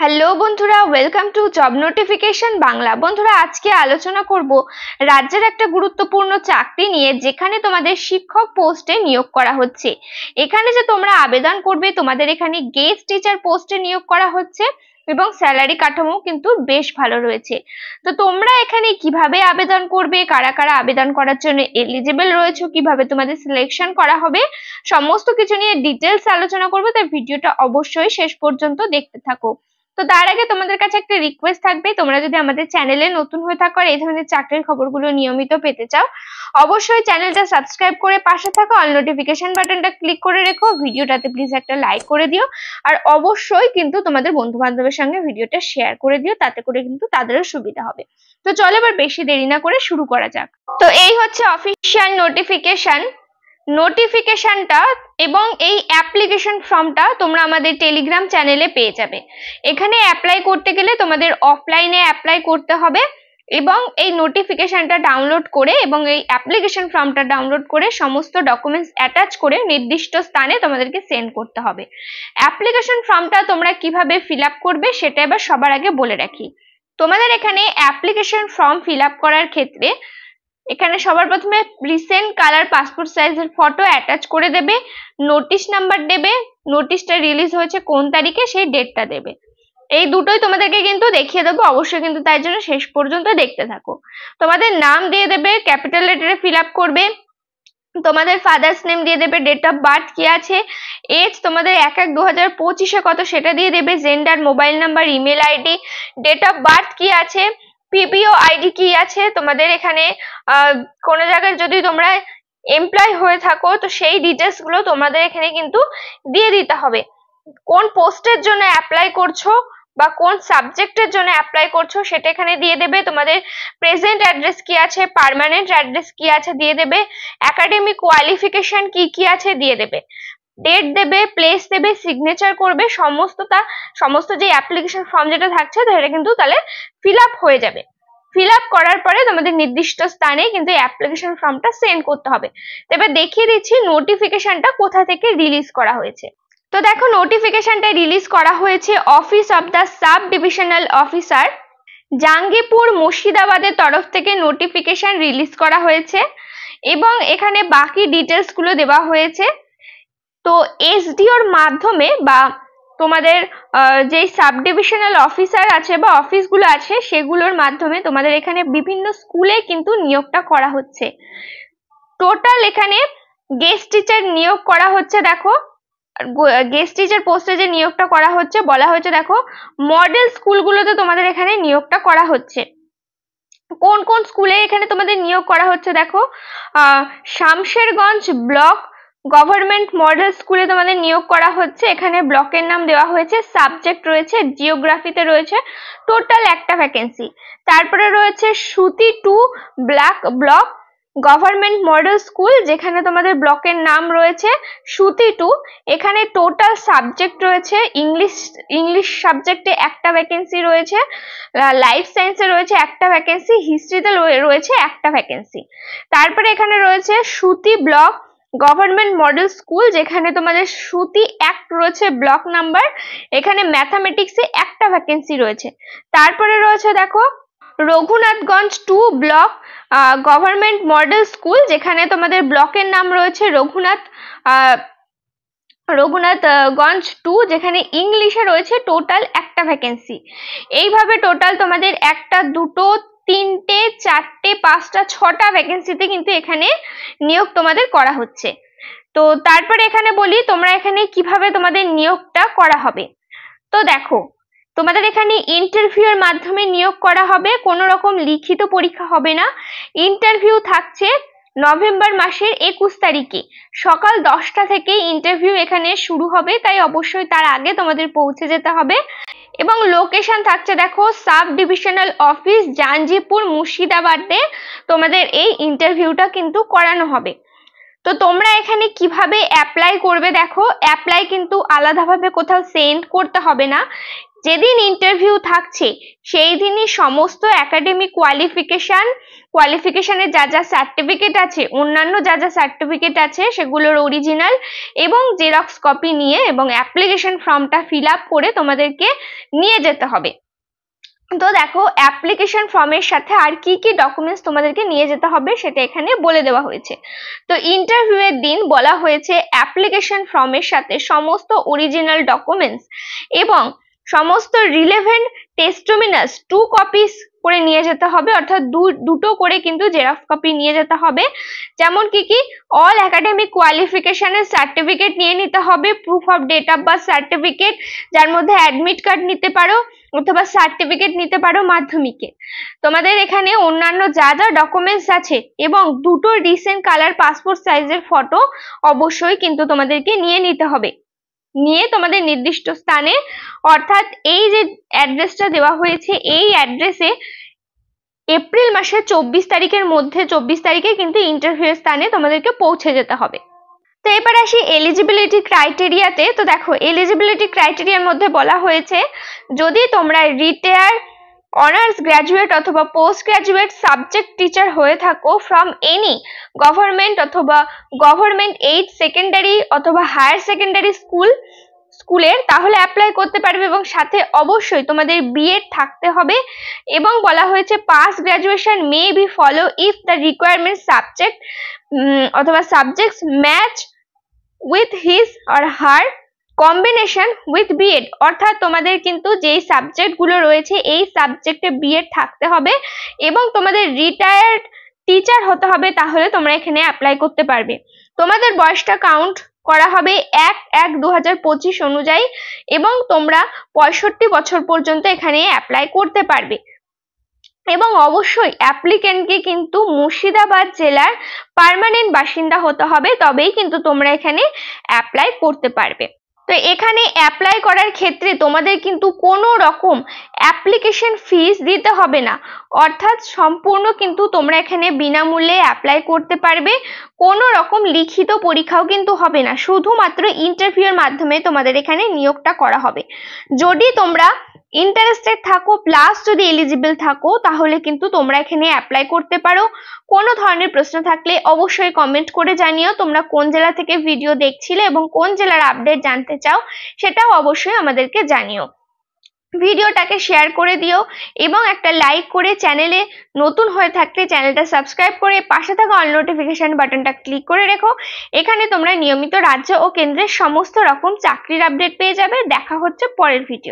Hello বন্ধুরা, welcome to job notification Bangla. বন্ধুরা, আজকে আলোচনা করব রাজ্যের একটা গুরুত্বপূর্ণ চাকরি নিয়ে, যেখানে তোমাদের শিক্ষক পোস্টে নিয়োগ করা হচ্ছে। এখানে যে তোমরা আবেদন করবে, তোমাদের এখানে গেস্ট টিচার পোস্টে নিয়োগ করা হচ্ছে এবং স্যালারি কাঠামো কিন্তু বেশ ভালো রয়েছে। তো তোমরা এখানে কিভাবে আবেদন করবে, কারা কারা আবেদন করার জন্য এলিজিবল রয়েছে, কিভাবে তোমাদের সিলেকশন করা হবে, সমস্ত কিছু নিয়ে ডিটেলস আলোচনা করবো। তাই ভিডিওটা অবশ্যই শেষ পর্যন্ত দেখতে থাকো। তো তার আগে তোমাদের কাছে একটা রিকোয়েস্ট থাকবে, তোমরা যদি আমাদের চ্যানেলে নতুন হয়ে থাকো আর এই ধরনের চাকরির খবরগুলো নিয়মিত পেতে চাও, অবশ্যই চ্যানেলটা সাবস্ক্রাইব করে পাশে থাকো, অল নোটিফিকেশন বাটনটা ক্লিক করে রেখো, ভিডিওটাতে প্লিজ একটা লাইক করে দিও, আর অবশ্যই কিন্তু তোমাদের বন্ধু বান্ধবের সঙ্গে ভিডিওটা শেয়ার করে দিও, তাতে করে কিন্তু তাদেরও সুবিধা হবে। তো চলো এবার বেশি দেরি না করে শুরু করা যাক। তো এই হচ্ছে অফিসিয়াল নোটিফিকেশনটা এবং এই অ্যাপ্লিকেশন ফর্মটা তোমরা আমাদের টেলিগ্রাম চ্যানেলে পেয়ে যাবে। এখানে অ্যাপ্লাই করতে গেলে তোমাদের অফলাইনে অ্যাপ্লাই করতে হবে এবং এই নোটিফিকেশনটা ডাউনলোড করে এবং এই অ্যাপ্লিকেশন ফর্মটা ডাউনলোড করে সমস্ত ডকুমেন্টস অ্যাটাচ করে নির্দিষ্ট স্থানে তোমাদেরকে সেন্ড করতে হবে। অ্যাপ্লিকেশন ফর্মটা তোমরা কিভাবে ফিল আপ করবে সেটা এবার সবার আগে বলে রাখি। তোমাদের এখানে অ্যাপ্লিকেশন ফর্ম ফিল আপ করার ক্ষেত্রে এখানে সবার প্রথমে রিসেন্ট কালার পাসপোর্ট সাইজের ফটো অ্যাটাচ করে দেবে, নোটিশ নাম্বার দেবে, নোটিশটা রিলিজ হয়েছে কোন তারিখে সেই ডেটটা দেবে। এই দুটোই তোমাদেরকে কিন্তু দেখিয়ে দেবো, অবশ্যই কিন্তু তাই জন্য শেষ পর্যন্ত দেখতে থাকো। তোমাদের নাম দিয়ে দেবে, ক্যাপিটাল লেটারে ফিল আপ করবে, তোমাদের ফাদার্স নেম দিয়ে দেবে, ডেট অফ বার্থ কি আছে, এজ তোমাদের 1/1/2025 কত সেটা দিয়ে দেবে, gender, mobile number, email ID, date of birth কি আছে, পিপিও আইডি কি আছে, তোমাদের এখানে কোনো জায়গায় যদি তোমরা এমপ্লয় হয়ে থাকো তো সেই ডিটেলস গুলো তোমাদের এখানে কিন্তু দিয়ে দিতে হবে। কোন পোস্টের জন্য অ্যাপ্লাই করছো বা কোন সাবজেক্টের জন্য অ্যাপ্লাই করছো সেটা এখানে দিয়ে দেবে, তোমাদের প্রেজেন্ট অ্যাড্রেস কি আছে, পার্মানেন্ট অ্যাড্রেস কি আছে দিয়ে দেবে, একাডেমিক কোয়ালিফিকেশন কি কি আছে দিয়ে দেবে, ডেট দেবে, প্লেস দেবে, সিগনেচার করবে, সমস্ত যে অ্যাপ্লিকেশন ফর্ম যেটা থাকছে সেটা কিন্তু তাহলে ফিল আপ হয়ে যাবে। ফিল আপ করার পরে তোমাদের নির্দিষ্ট স্থানে কিন্তু অ্যাপ্লিকেশন ফর্মটা সেন্ড করতে হবে। এবার দেখিয়ে দিচ্ছি নোটিফিকেশনটা কোথা থেকে রিলিজ করা হয়েছে। তো দেখো, নোটিফিকেশনটা রিলিজ করা হয়েছে office of the sub divisional officer, Jangipur, মুর্শিদাবাদের তরফ থেকে নোটিফিকেশন রিলিজ করা হয়েছে এবং এখানে বাকি ডিটেলস গুলো দেওয়া হয়েছে। তো এসডিওর মাধ্যমে বা তোমাদের যে সাব ডিভিশনাল অফিসার আছে বা অফিসগুলো আছে সেগুলোর মাধ্যমে তোমাদের এখানে বিভিন্ন স্কুলে কিন্তু নিয়োগটা করা হচ্ছে। টোটাল এখানে গেস্ট টিচার নিয়োগ করা হচ্ছে। দেখো, গেস্ট টিচার পোস্টে যে নিয়োগটা করা হচ্ছে বলা হয়েছে, দেখো মডেল স্কুলগুলোতে তোমাদের এখানে নিয়োগটা করা হচ্ছে। কোন কোন স্কুলে এখানে তোমাদের নিয়োগ করা হচ্ছে দেখো, শামশেরগঞ্জ ব্লক গভর্নমেন্ট মডেল স্কুলে তোমাদের নিয়োগ করা হচ্ছে। এখানে ব্লকের নাম দেওয়া হয়েছে, সাবজেক্ট রয়েছে জিওগ্রাফিতে রয়েছে, টোটাল একটা ভ্যাকেন্সি। তারপরে রয়েছে সুতি 2 ব্লক গভর্নমেন্ট মডেল স্কুল, যেখানে তোমাদের ব্লকের নাম রয়েছে সুতি 2। এখানে টোটাল সাবজেক্ট রয়েছে ইংলিশ সাবজেক্টে একটা ভ্যাকেন্সি রয়েছে, লাইফ সায়েন্সে রয়েছে একটা ভ্যাকেন্সি, হিস্ট্রিতে রয়েছে একটা ভ্যাকেন্সি। তারপরে এখানে রয়েছে সুতি ব্লক গভর্নমেন্ট মডেল স্কুল, যেখানে তোমাদের সুতি 1 রয়েছে ব্লক নাম্বার, এখানে ম্যাথামেটিক্সে একটা ভ্যাকেন্সি রয়েছে। তারপরে রয়েছে দেখো Raghunathganj 2 block government model school, যেখানে তোমাদের ব্লকের নাম রয়েছে রঘুনাথগঞ্জ 2, যেখানে ইংলিশে রয়েছে টোটাল একটা ভ্যাকেন্সি। এইভাবে টোটাল তোমাদের 1টা 2টো 3টে 4টে 5টা 6টা ভ্যাকেন্সিতে কিন্তু এখানে নিয়োগ তোমাদের করা হচ্ছে। তো তারপরে এখানে বলি তোমরা এখানে কিভাবে তোমাদের নিয়োগটা করা হবে। তো দেখো, তোমাদের এখানে ইন্টারভিউর মাধ্যমে নিয়োগ করা হবে, কোনো রকম লিখিত পরীক্ষা হবে না। ইন্টারভিউ থাকছে নভেম্বর মাসের 21 তারিখে সকাল 10টা থেকে ইন্টারভিউ এখানে শুরু হবে, তাই অবশ্যই তার আগে তোমাদের পৌঁছে যেতে হবে। এবং লোকেশন থাকছে দেখো সাব ডিভিশনাল অফিস জাঞ্জিপুর, মুর্শিদাবাদে তোমাদের এই ইন্টারভিউটা কিন্তু করানো হবে। তো তোমরা এখানে কিভাবে অ্যাপ্লাই করবে, দেখো অ্যাপ্লাই কিন্তু আলাদাভাবে কোথাও সেন্ড করতে হবে না। যেদিন ইন্টারভিউ থাকছে সেই দিনই সমস্ত একাডেমিক কোয়ালিফিকেশনের যা যা সার্টিফিকেট আছে, অন্যান্য যা যা সার্টিফিকেট আছে সেগুলোর অরিজিনাল এবং জেরক্স কপি নিয়ে এবং অ্যাপ্লিকেশন ফর্মটা ফিল আপ করে তোমাদেরকে নিয়ে যেতে হবে। তো দেখো অ্যাপ্লিকেশন ফর্মের সাথে আর কি কি ডকুমেন্টস তোমাদেরকে নিয়ে যেতে হবে সেটা এখানে বলে দেওয়া হয়েছে। তো ইন্টারভিউ এর দিন বলা হয়েছে অ্যাপ্লিকেশন ফর্মের সাথে সমস্ত অরিজিনাল ডকুমেন্টস এবং সমস্ত রিলেভেন্ট টেস্টিমোনিয়ালস 2 কপিস করে নিয়ে যেতে হবে, অর্থাৎ দুটো করে কিন্তু জেরক্স কপি নিয়ে যেতে হবে। যেমন কি অল একাডেমিক কোয়ালিফিকেশনের সার্টিফিকেট নিয়ে নিতে হবে, proof of date of birth certificate, যার মধ্যে অ্যাডমিট কার্ড নিতে পারো অথবা সার্টিফিকেট নিতে পারো মাধ্যমিকে। তোমাদের এখানে অন্যান্য যা যা ডকুমেন্টস আছে এবং দুটো রিসেন্ট কালার পাসপোর্ট সাইজের ফটো অবশ্যই কিন্তু তোমাদেরকে নিয়ে নিতে হবে। নিয়ে তোমাদের নির্দিষ্ট স্থানে, অর্থাৎ এই যে অ্যাড্রেসটা দেওয়া হয়েছে এই অ্যাড্রেসে এপ্রিল মাসের 24 তারিখের মধ্যে 24 তারিখে কিন্তু ইন্টারভিউ স্থানে তোমাদেরকে পৌঁছে যেতে হবে। তো এবার আসি এলিজিবিলিটি ক্রাইটেরিয়াতে। তো দেখো এলিজিবিলিটি ক্রাইটেরিয়ার মধ্যে বলা হয়েছে যদি তোমরা রিটায়ার অনার্স গ্র্যাজুয়েট অথবা পোস্ট গ্র্যাজুয়েট সাবজেক্ট টিচার হয়ে থাকো ফ্রম এনি গভর্নমেন্ট অথবা গভর্নমেন্ট এইড সেকেন্ডারি অথবা হায়ার সেকেন্ডারি স্কুলের, তাহলে অ্যাপ্লাই করতে পারবে এবং সাথে অবশ্যই তোমাদের বিএড থাকতে হবে। এবং বলা হয়েছে pass graduation may be follow if the requirement subject অথবা subjects match with his or her combination with BEd, অর্থাৎ তোমাদের কিন্তু যেই সাবজেক্ট গুলো রয়েছে এই সাবজেক্টে বিএড থাকতে হবে এবং তোমাদের রিটায়ার্ড টিচার হতে হবে, তাহলে তোমরা এখানে অ্যাপ্লাই করতে পারবে। তোমাদের বয়সটা কাউন্ট করা হবে 1/1/2025 অনুযায়ী এবং তোমরা 65 বছর পর্যন্ত এখানে অ্যাপ্লাই করতে পারবে। এবং অবশ্যই অ্যাপ্লিক্যান্টকে কিন্তু মুর্শিদাবাদ জেলার পার্মানেন্ট বাসিন্দা হতে হবে, তবেই কিন্তু তোমরা এখানে অ্যাপ্লাই করতে পারবে। তো এখানে অ্যাপ্লাই করার ক্ষেত্রে তোমাদের কিন্তু কোনো রকম অ্যাপ্লিকেশন ফিস দিতে হবে না, অর্থাৎ সম্পূর্ণ কিন্তু তোমরা এখানে বিনামূল্যে অ্যাপ্লাই করতে পারবে। কোনো রকম লিখিত পরীক্ষাও কিন্তু হবে না, শুধুমাত্র ইন্টারভিউর মাধ্যমে তোমাদের এখানে নিয়োগটা করা হবে। যদি তোমরা ইন্টারেস্টেড থাকো প্লাস যদি এলিজিবল থাকো তাহলে কিন্তু তোমরা এখানে অ্যাপ্লাই করতে পারো। কোনো ধরনের প্রশ্ন থাকলে অবশ্যই কমেন্ট করে জানিও তোমরা কোন জেলা থেকে ভিডিও দেখছিলে এবং কোন জেলার আপডেট জানতে চাও সেটাও অবশ্যই আমাদেরকে জানিও। ভিডিওটাকে শেয়ার করে দিও এবং একটা লাইক করে চ্যানেলে নতুন হয়ে থাকলে চ্যানেলটা সাবস্ক্রাইব করে পাশে থাকা অল নোটিফিকেশন বাটনটা ক্লিক করে রেখো। এখানে তোমরা নিয়মিত রাজ্য ও কেন্দ্রের সমস্ত রকম চাকরির আপডেট পেয়ে যাবে। দেখা হচ্ছে পরের ভিডিও।